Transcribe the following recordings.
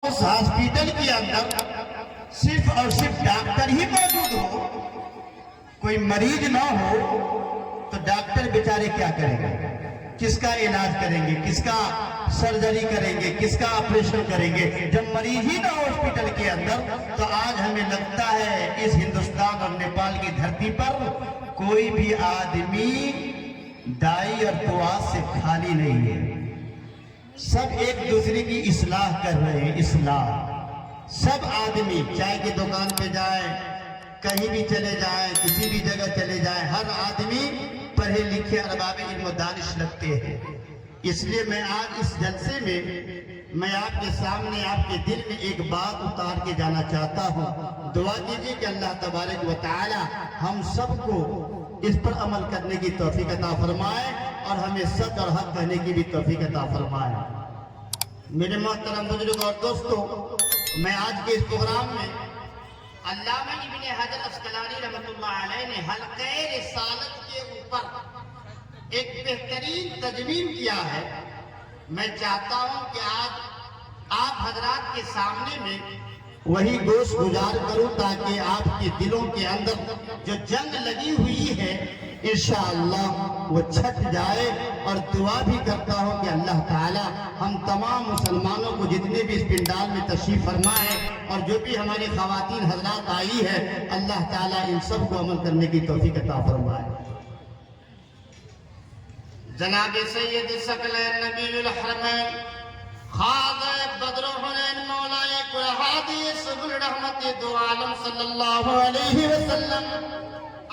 اس hospital کے اندر صرف اور صرف ڈاکٹر ہی موجود ہو، کوئی مریض نہ ہو تو ڈاکٹر بیچارے کیا کریں گے؟ کس کا علاج کریں گے؟ کس کا سرجری کریں گے؟ کس کا آپریشن کریں گے؟ جب مریض ہی نہ ہو ہاسپٹل کے اندر تو آج ہمیں لگتا ہے اس ہندوستان اور نیپال کی دھرتی پر کوئی بھی آدمی دائی اور دعا سے خالی نہیں ہے۔ سب ایک دوسرے کی اصلاح کر رہے ہیں، اصلاح۔ سب آدمی چائے کی دکان پہ جائیں، کہیں بھی چلے جائیں، کسی بھی جگہ چلے جائیں، ہر آدمی پڑھے لکھے ارباب علم و دانش لگتے ہیں۔ اس لیے میں آج اس جلسے میں آپ کے سامنے آپ کے دل میں ایک بات اتار کے جانا چاہتا ہوں۔ دعا کیجیے کہ اللہ تبارک و تعالی ہم سب کو اس پر عمل کرنے کی توفیق عطا فرمائے اور ہمیں سچ اور حق کہنے کی بھی توفیق عطا فرمائے۔ میرے محترم بزرگ اور دوستو، میں آج کے اس پروگرام میں علامہ ابن حجر عسقلانی رحمۃ اللہ علیہ نے حلقہ رسالت کے اوپر ایک بہترین تجوید کیا ہے۔ میں چاہتا ہوں کہ آج آپ حضرات کے سامنے میں وہی گوش گزار کروں تاکہ آپ کے دلوں کے اندر جو جنگ لگی ہوئی ہے انشاءاللہ وہ چھٹ جائے، اور دعا بھی کرتا ہوں کہ اللہ تعالی ہم تمام مسلمانوں کو جتنے بھی اس پنڈال میں تشریف فرمائے اور جو بھی ہماری خواتین حضرات آئی ہے، اللہ تعالی ان سب کو عمل کرنے کی توفیق عطا فرمائے۔ جناب سید ثقلین نبی الحرمین خاض بدر حنین مولا کل ہادی سبل رحمت دو عالم صلی اللہ علیہ وسلم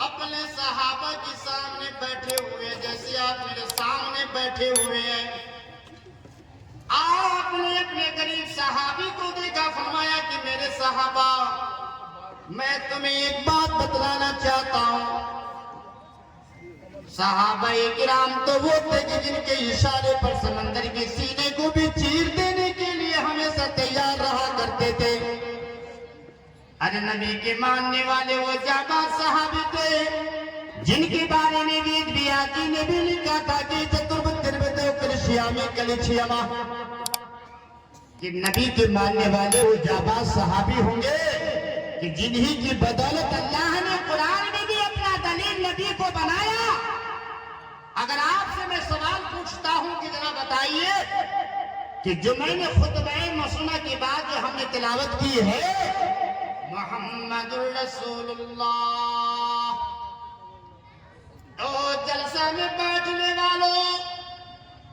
اپنے صحابہ کے سامنے بیٹھے ہوئے، جیسے آپ میرے سامنے بیٹھے ہوئے ہیں۔ آپ نے اپنے قریب صحابی کو دیکھا، فرمایا کہ میرے صحابہ، میں تمہیں ایک بات بتلانا چاہتا ہوں۔ صحابہ کرام تو وہ تھے کہ جن کے اشارے پر سمندر کے سینے کو بھی چیر دینے کے لیے ہمیشہ تیار رہا کرتے تھے۔ ارے نبی کے ماننے والے وہ جانباز صحابی تھے جن کے بارے میں وید بیاتی نے بھی لکھا تھا کہ کہ نبی کے ماننے والے وہ جانباز صحابی ہوں گے کہ جنہی کی بدولت اللہ نے قرآن میں بھی اپنا دلیل نبی کو بنایا۔ اگر آپ سے میں سوال پوچھتا ہوں کہ ذرا بتائیے کہ جو میں نے خطبہ مسنہ کے بعد جو ہم نے تلاوت کی ہے محمد الرسول اللہ، تو جلسہ میں بیٹھنے والوں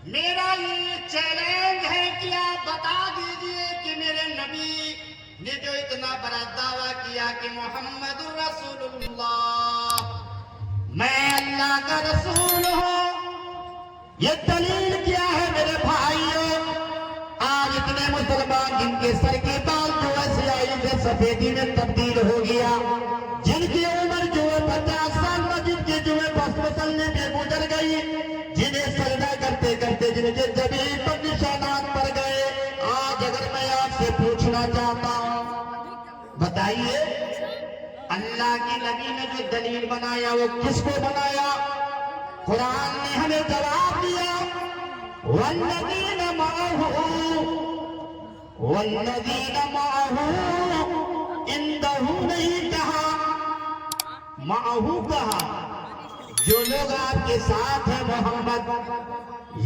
میرا یہ چیلنج ہے کہ آپ بتا دیجئے کہ میرے نبی نے جو اتنا بڑا دعویٰ کیا کہ محمد الرسول اللہ، میں اللہ کا رسول ہوں، یہ دلیل کیا ہے میرے بھائیوں؟ آج اتنے مسلمان جن کے سر کے بال جو ہے سیاہی سے سفیدی میں تبدیل ہو گیا، جن کی عمر جو ہے 50 سال میں، جن کے جو ہے بس مسلنے پہ گزر گئی، جنہیں سجدہ کرتے کرتے جن کے جبین پر نشانات پڑ گئے، آج اگر میں آپ سے پوچھنا چاہتا ہوں، بتائیے اللہ کی نبی نے جو دلیل بنایا وہ کس کو بنایا؟ قرآن نے ہمیں جواب دیا، والذین معہ عندہ نہیں کہا، معہ کہا۔ جو لوگ آپ کے ساتھ ہیں محمد،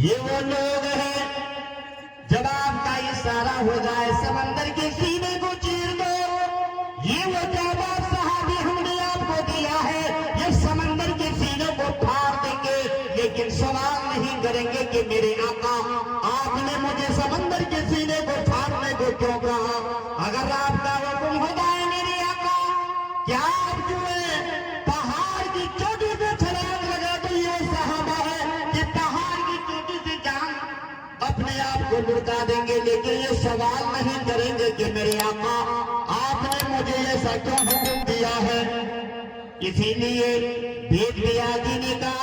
یہ وہ لوگ ہیں جب آپ کا اشارہ ہو جائے سمندر کے سینے کو چیر دو، یہ وہ جانباز صحابی ہم نے آپ کو دیا ہے، یہ سمندر کے سینے کو پھاڑ دیں گے، لیکن سوال نہیں کریں گے کہ میرے آقا آپ نے مجھے سمندر کے سینے کو پھاڑنے کو کیوں کہا؟ اگر آپ کا حکم ہوتا ہے میرے آقا، کیا آپ جو ہے پہاڑ کی چوٹی پہ چھلانگ لگا دیں؟ یہ صحابہ ہے کہ پہاڑ کی چوٹی سے جان اپنے آپ کو لڑکا دیں گے، لیکن یہ سوال نہیں کریں گے کہ میرے آقا آپ نے مجھے ایسا کیوں حکم دیا ہے؟ اسی لیے بید بیادی نے کہا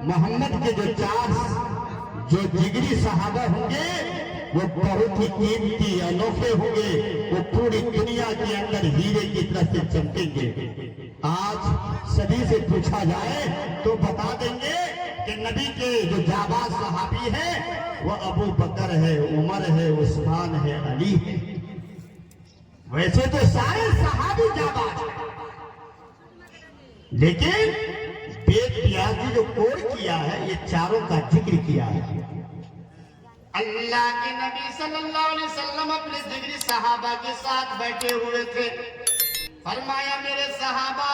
محمد کے جو چار جو جگری صحابہ ہوں گے وہ بہت ہی قیمتی انوکھے ہوں گے، وہ پوری دنیا کے اندر ہیرے کی طرح سے چمکیں گے۔ آج سبھی سے پوچھا جائے تو بتا دیں گے کہ نبی کے جو جانباز صحابی ہیں وہ ابو بکر ہے، عمر ہے، عثمان ہے، علی ہے۔ ویسے تو سارے صحابی جانباز ہیں، لیکن وید ویاس جی جو کوڈ کیا ہے یہ چاروں کا ذکر کیا ہے۔ اللہ کے نبی صلی اللہ علیہ وسلم اپنے ذکری صحابہ کے ساتھ بیٹھے ہوئے تھے، فرمایا میرے صحابہ،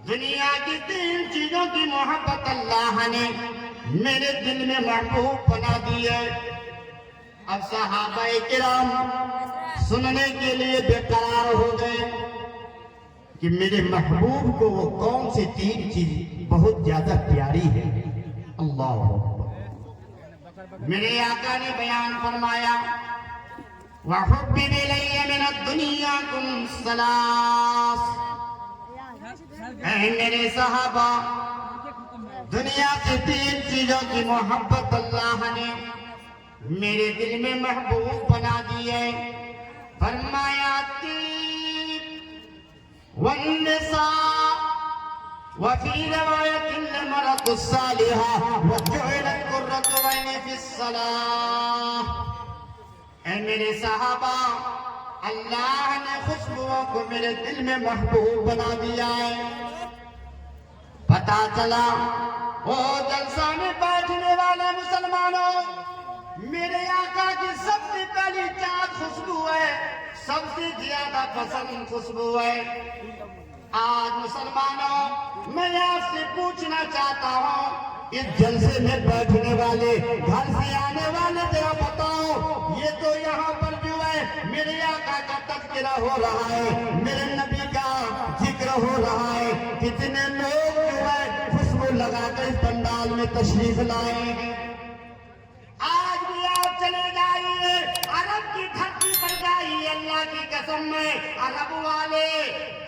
دنیا کی 3 چیزوں کی محبت اللہ نے میرے دل میں محبوب بنا دی ہے۔ اب صحابہ کرام سننے کے لیے بے قرار ہو گئے کہ میرے محبوب کو وہ کون سی 3 چیز بہت زیادہ پیاری ہے۔ اللہ اکبر۔ میرے آقا نے بیان فرمایا وَحُبِّبَ إِلَيَّ مِنَ الدُّنْيَا كُمْ ثَلَاث۔ اے میرے صحابہ، دنیا کی 3 چیزوں کی محبت اللہ نے میرے دل میں محبوب بنا دی ہے۔ فرمایا طیب والنساء، وفی روایت المرأة الصالحہ، وجعلت قرۃ عینی فی الصلاۃ۔ اے میرے صحابہ، اللہ نے خوشبوؤں کو میرے دل میں محبوب بنا دیا ہے۔ پتا چلا وہ جلسہ میں بیٹھنے والے مسلمانوں، میرے آقا کی سب سے پہلی چار خوشبو ہے، سب سے زیادہ پسند خوشبو ہے۔ آج مسلمانوں، میں آپ سے پوچھنا چاہتا ہوں، اس جلسے میں بیٹھنے والے، گھر سے آنے والے، ذرا بتاؤ، یہ تو یہاں پر جو ہے میرے آقا کا تذکرہ ہو رہا ہے، میرے نبی کا ذکر ہو رہا ہے، کتنے لوگ جو ہے خوشبو لگا کر اس پنڈال میں تشریف لائے ہیں۔ آج بھی آپ چلے جائیے، عرب کی دھرتی پر جائیے، اللہ کی قسم میں عرب والے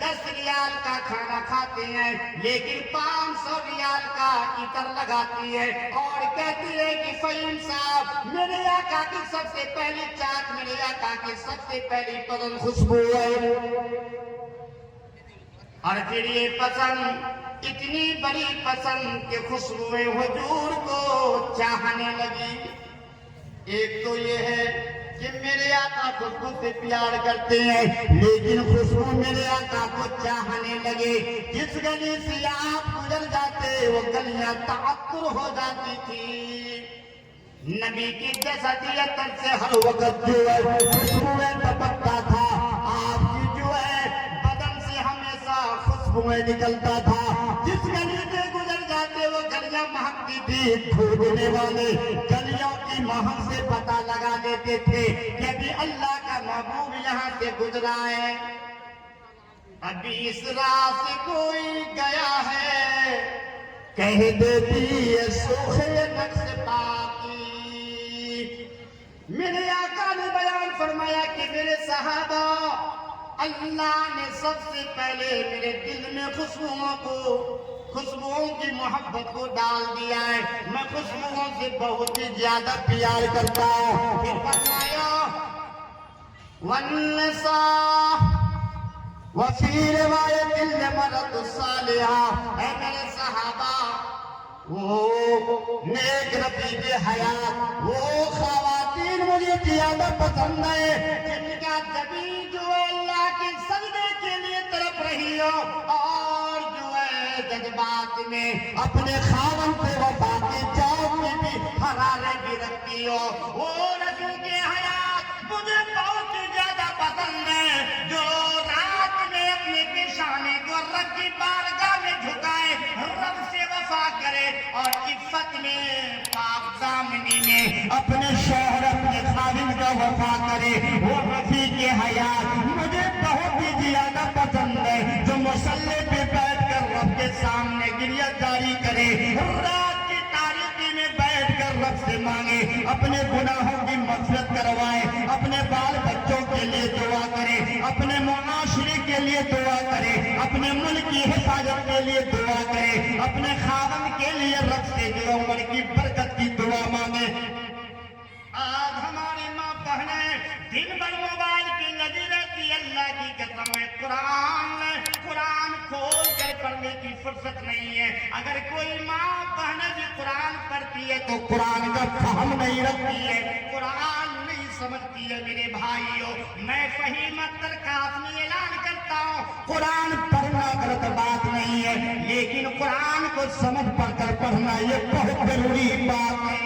10 ریال کا کھانا کھاتے ہیں، لیکن 500 ریال کا عطر لگاتی ہے اور کہتی ہے کہ فہیم صاحب، میرے آقا کی سب سے پہلی چاٹ، میرے آقا کی سب سے پہلی پسند خوشبو ہے۔ اور پھر یہ پسند اتنی بڑی پسند کہ خوشبوئیں حضور کو چاہنے لگی۔ ایک تو یہ ہے کہ میرے آقا خوشبو سے پیار کرتے ہیں، لیکن خوشبو میرے آقا کو چاہنے لگے۔ جس گلی سے آپ گزر جاتے وہ گلیاں تعطر ہو جاتی تھی، نبی کی جسدی عطر سے ہر وقت جو ہے خوشبوئیں ٹپکتا تھا، آپ کی جو ہے بدن سے ہمیشہ خوشبوئیں نکلتا تھا۔ جس گلی سے گزر جاتے وہ گلیاں مہکتی تھی، ڈھونڈنے والے گلیوں کی مہک سے پتہ لگا دیتے تھے کہ ابھی اللہ کا محبوب یہاں سے گزرا ہے، ابھی اس راہ سے کوئی گیا ہے، کہہ دیتی ہے سوخے نقش پاکی۔ میرے آقا نے بیان فرمایا کہ میرے صحابہ، اللہ نے سب سے پہلے میرے دل میں خوشبوؤں کی محبت کو ڈال دیا ہے، میں خوشبوؤں سے بہت ہی زیادہ پیار کرتا ہوں۔ پھر فرمایا والنساء، وفی روایت المرأة الصالحہ۔ اے میرے صحابہ، وہ نیک رفیق حیات، وہ خواتین مجھے زیادہ پسند ہے جن کا جبھی جو ہے اللہ کے سجدے کے لیے تڑپ رہی ہو اور جو ہے جذبات میں اپنے خاوند سے وفا کے چاؤ میں بھی حرارت بھی رکھتی ہو، وہ رسول کے حیات مجھے بہت ہی زیادہ پسند ہے، جو رات میں اپنے پیشانے کو رب کی بارگاہ میں جھکائے، رب سے وفا کرے اور عفت میں پاک دامنی میں اپنے شوہر اپنے خاوند کا وفا کرے، وہ رفیق حیات مجھے بہت ہی زیادہ پسند ہے، جو مصلی پہ بیٹھ کر رب کے سامنے گریہ جاری کرے، رات کی تاریکی میں بیٹھ کر رب سے مانگے، اپنے گناہوں کی مغفرت کروائے، اپنے بال بچوں کے لیے دعا کرے، اپنے معاشرے کے لیے دعا کرے، اپنے ملک کی حفاظت کے لیے دعا کرے، اپنے خاوند کے لیے رب سے جو عمر کی برکت کی دعا مانگے۔ آج ہماری ماں بہنیں دن بھر موبائل کی لگی رہتی، اللہ کی قسم ہے قرآن کھول کر پڑھنے کی فرصت نہیں ہے. اگر کوئی ماں بہن بھی قرآن پڑھتی ہے تو قرآن کا فہم نہیں رکھتی ہے, قرآن نہیں سمجھتی ہے. میرے بھائیوں, میں فہیم اختر قاسمی اعلان کرتا ہوں, قرآن پڑھنا غلط بات نہیں ہے, لیکن قرآن کو سمجھ پڑھ کر پڑھنا یہ بہت ضروری بات ہے.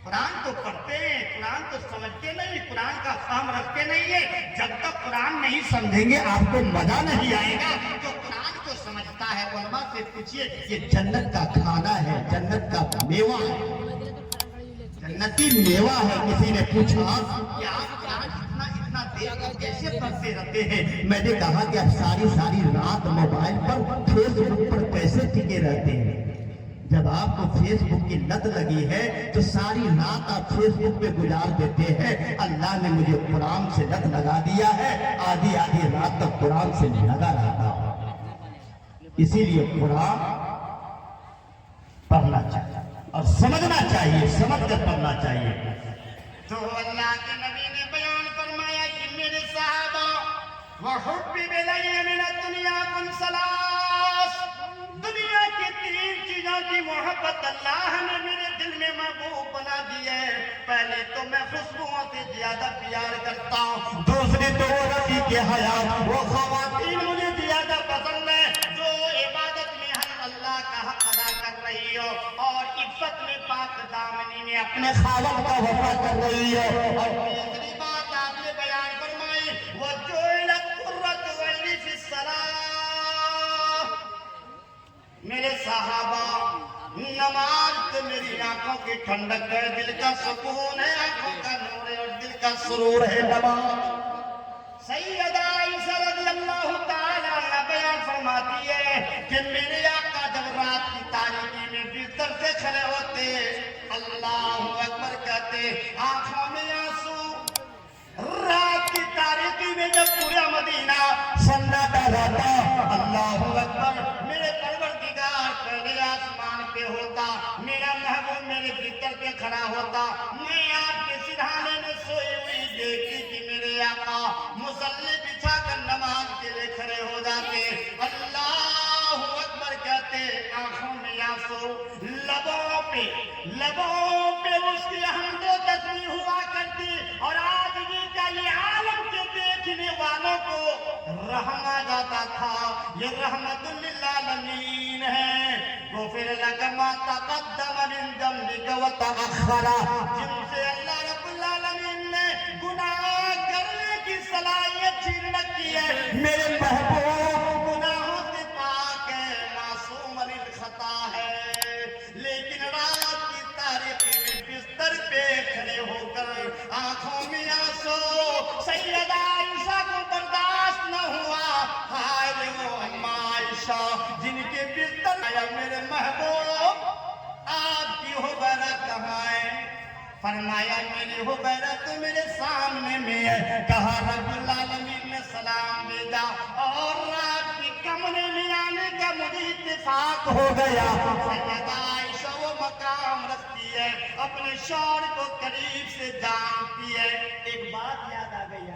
قرآن تو پڑھتے ہیں, قرآن تو سمجھتے نہیں, قرآن کا فہم رکھتے نہیں ہے. جب تک قرآن نہیں سمجھیں گے آپ کو مزہ نہیں آئے گا. جو قرآن کو سمجھتا ہے علماء سے پوچھیے, یہ جنت کا کھانا ہے, جنت کا میوہ ہے, جنتی میوہ ہے. کسی نے پوچھا کہ آپ قرآن اتنا دیر تک کیسے پڑھتے رہتے ہیں؟ میں نے کہا کہ آپ ساری رات موبائل پر فیس بک پر کیسے ٹکے رہتے ہیں؟ جب آپ کو فیس بک کی لت لگی ہے تو ساری رات آپ فیس بک پہ گزار دیتے ہیں. اللہ نے مجھے قرآن سے لت لگا دیا ہے, آدھی رات تک قرآن سے لگا رہتا ہوں. اسی لیے قرآن پڑھنا چاہیے اور سمجھنا چاہیے, سمجھ کر پڑھنا چاہیے. تو اللہ کے نبی نے بیان فرمایا کہ میرے صحابہ وَحُبِّبَ إِلَيَّ مِنَ الدُّنْيَا ثَلَاثٌ, دنیا کی 3 چیزوں کی محبت اللہ نے میرے دل میں محبوب بنا دی ہے. پہلے تو میں خوشبوؤں سے زیادہ پیار کرتا ہوں, دوسری تو وہ رفیع کے حیات, وہ خواتین مجھے زیادہ پسند ہے جو عبادت میں ہر اللہ کا حق ادا کر رہی ہو اور عفت میں پاک دامنی میں اپنے خاوند کا وفا کر رہی ہے. اور تیسری بات آپ نے بیان فرمائی, وَجُعِلَتْ قُرَّةُ عَيْنِي فِي الصَّلَاةِ. میرے صحابہ, نماز تو میری آنکھوں کی ٹھنڈک ہے, دل کا سکون ہے, آنکھوں کا نور ہے اور دل کا سرور ہے نماز. سیدہ عائشہ رضی اللہ تعالی عنہ بیان فرماتی ہے کہ میرے آقا جب رات کی تاریکی میں بستر سے کھڑے ہوتے, اللہ اکبر کہتے, آنکھوں میں آنسو. رات کی تاریکی میں جب پورا مدینہ سناٹا رہتا, اللہ اکبر, میرے پروردگار پہلے آسمان پہ ہوتا, میرا محبوب میرے بستر پہ کھڑا ہوتا, میں آپ کے سرہانے میں سوئی ہوئی دیکھتی کہ میرے آقا مصلی بچھا کر نماز کے لیے کھڑے ہو جاتے. اللہ اکبر کہتے, آنکھوں میں آنسو, لبوں پہ اس کی حمد و تسبیح ہوا کرتی, اور آج بھی کا یہ عالم کے دیکھنے والوں کو رحم آ جاتا تھا. یہ رحمت للعالمین ہے. غفر لک ما تقدم من ذنبک وتأخر, جن سے اللہ رب العالمین نے گناہ کرنے کی صلاحیت چھین رکھی ہے. میرے محبوب گناہوں سے پاک ہے, معصوم عن الخطا ہے, لیکن رات کی تاریکی میں بستر پہ کھڑے ہو کر آنکھوں میں آنسو, سیدہ عائشہ کو برداشت نہ ہوا. ہائے وہ اماں عائشہ جن کے بستر آیا, میرے محبوب آپ کی حبیرہ کہاں ہے؟ فرمایا میری حبیرہ تو میرے سامنے میں ہے. کہا رب العالمین نے سلام بھیجا اور رات کی کمرے میں آنے کا مجھے اتفاق ہو گیا. سیدہ عائشہ وہ مقام رکھتی ہے, اپنے شوہر کو قریب سے جانتی ہے. ایک بات یاد آ گئی,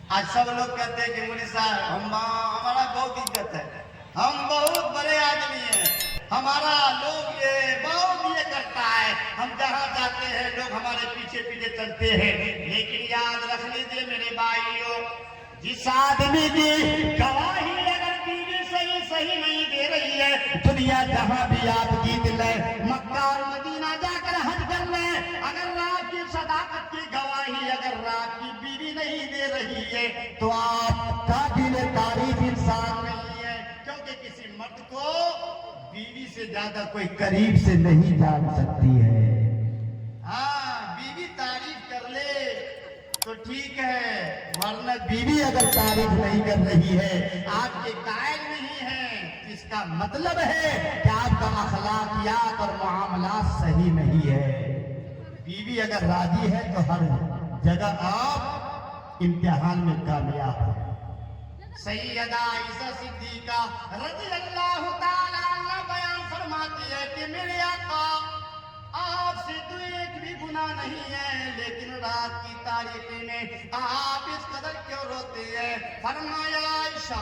آج سب لوگ کہتے ہیں کہ مولوی صاحب ہمارا بہت عزت ہے, ہم بہت بڑے آدمی ہیں, ہمارا لوگ یہ بہت یہ کرتا ہے, ہم جہاں جاتے ہیں لوگ ہمارے پیچھے پیچھے چلتے ہیں. لیکن یاد رکھ لیجیے میرے بھائیوں, جس آدمی کی گواہی اگر بیوی صحیح نہیں دے رہی ہے, دنیا جہاں بھی آپ جیت لیں, مکہ اور مدینہ جا کر حج کر لیں, اگر رات کی صداقت کی گواہی اگر رات کی بیوی نہیں دے رہی ہے تو آپ قابل تعریف انسان نہیں ہے, کیونکہ کسی مرد کو بیوی سے زیادہ کوئی قریب سے نہیں جان سکتی ہے. ہاں, بیوی تعریف کر لے تو ٹھیک ہے, ورنہ بیوی اگر تعریف نہیں کر رہی ہے, آپ کے قائل نہیں ہے, اس کا مطلب ہے کہ آپ کا اخلاقیات اور معاملات صحیح نہیں ہے. بیوی اگر راضی ہے تو ہر جگہ آپ امتحان میں کامیاب ہیں. سیدہ عائشہ صدیقہ رضی اللہ تعالی عنہ بیان فرماتی ہے کہ میرے آقا آپ سے تو ایک بھی گناہ نہیں ہے, لیکن رات کی تاریکی میں آپ اس قدر کیوں روتے ہیں؟ فرمایا عائشہ